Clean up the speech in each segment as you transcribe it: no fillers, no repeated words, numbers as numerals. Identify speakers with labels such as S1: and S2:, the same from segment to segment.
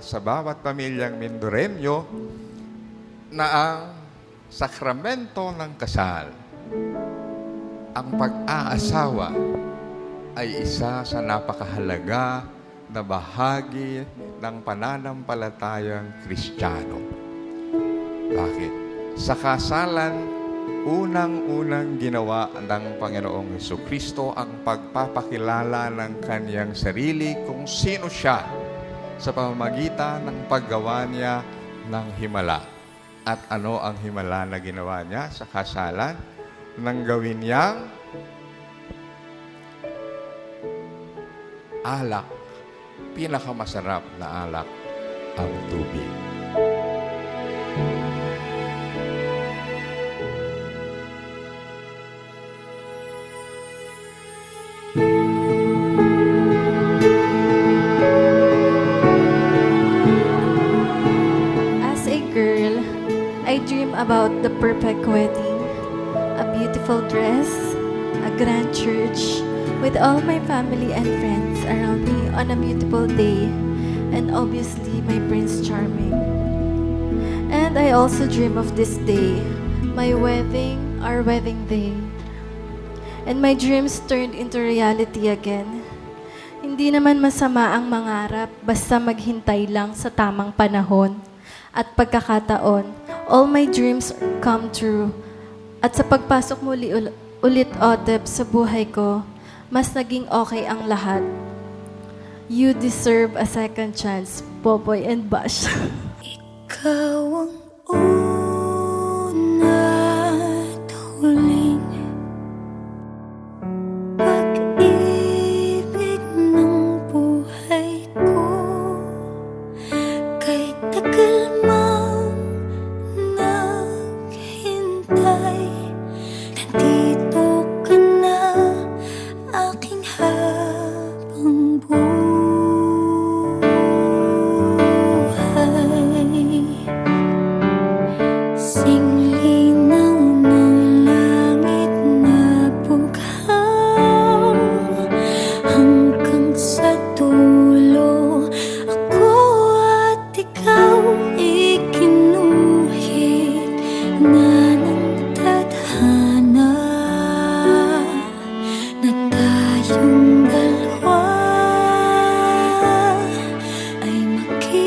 S1: sa bawat pamilyang Mindoremyo na ang sakramento ng kasal, ang pag-aasawa, ay isa sa napakahalaga na bahagi ng pananampalatayang Kristiyano. Bakit? Sa kasalan, unang-unang ginawa ng Panginoong Jesucristo ang pagpapakilala ng Kanyang sarili kung sino siya sa pamamagitan ng paggawa niya ng himala. At ano ang himala na ginawa niya sa kasalan? Nang gawin niyang alak, pinakamasarap na alak, ang tubig.
S2: As a girl, I dream about the perfect wedding, a beautiful dress, a grand church, with all my family and friends around me on a beautiful day, and obviously my Prince Charming. And I also dream of this day, my wedding, our wedding day. And my dreams turned into reality again. Hindi naman masama ang mangarap, basta maghintay lang sa tamang panahon at pagkakataon. All my dreams come true. At sa pagpasok muli ulit Otep sa buhay ko, mas naging okay ang lahat. You deserve a second chance, Popoy and Bash.
S3: Ikaw ang una at huling pag-ibig ng buhay ko. Kahit tagal mang naghintay, nandito ka na, aking habang buhay. Singlinaw ng langit na bughaw, hanggang sa dulo, ako at ikaw ikinuhit na ng tadhana, na tayong dalawa ay mag-iisa.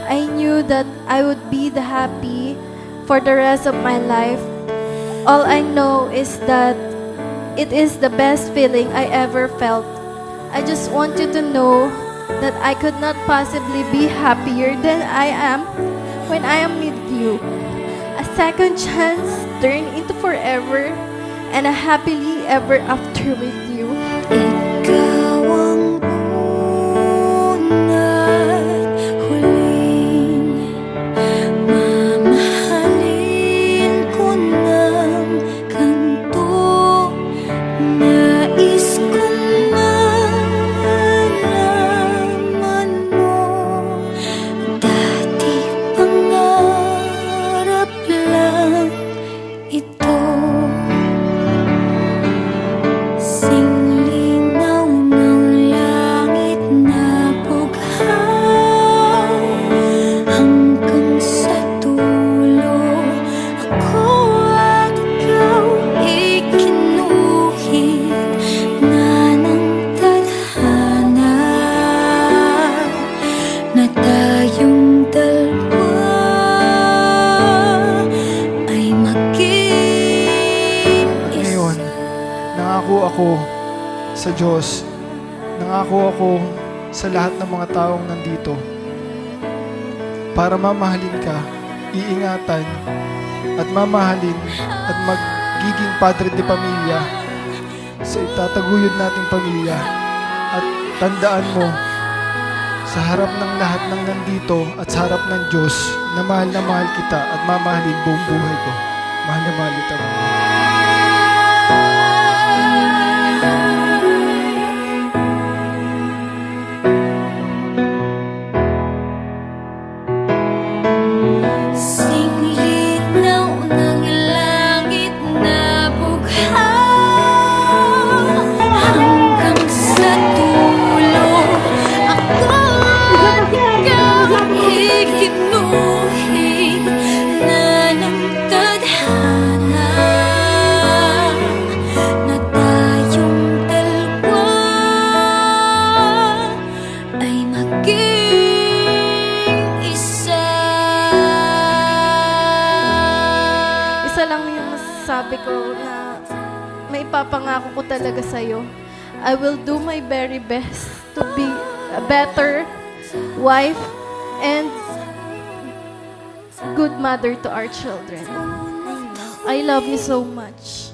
S2: I knew that I would be the happy for the rest of my life. All I know is that it is the best feeling I ever felt. I just want you to know that I could not possibly be happier than I am when I am with you. A second chance turned into forever, and a happily ever after with you.
S3: Ikaw ang una't huling mamahalin ko ng ganito. Nais kong malaman mo, dati pangarap lang ito. Singlinaw ng langit na bughaw, hanggang sa dulo, ako at ikaw ikinuhit na ng tadhana, na tayong dalawa ay
S4: Ngayon,
S3: mag-iisa.
S4: nangako ako sa Diyos, nangako ako sa lahat ng mga taong nandito para mamahalin ka, iingatan at mamahalin at magiging padre de pamilya sa itataguyod nating pamilya. At tandaan mo, sa harap ng lahat ng nandito at sa harap ng Diyos, na mahal kita at mamahalin buong buhay ko. Mahal na mahal kita.
S3: Singlinaw ng langit na
S2: maipapangako ko talaga sa'yo. I will do my very best to be a better wife and good mother to our children. I love you so much.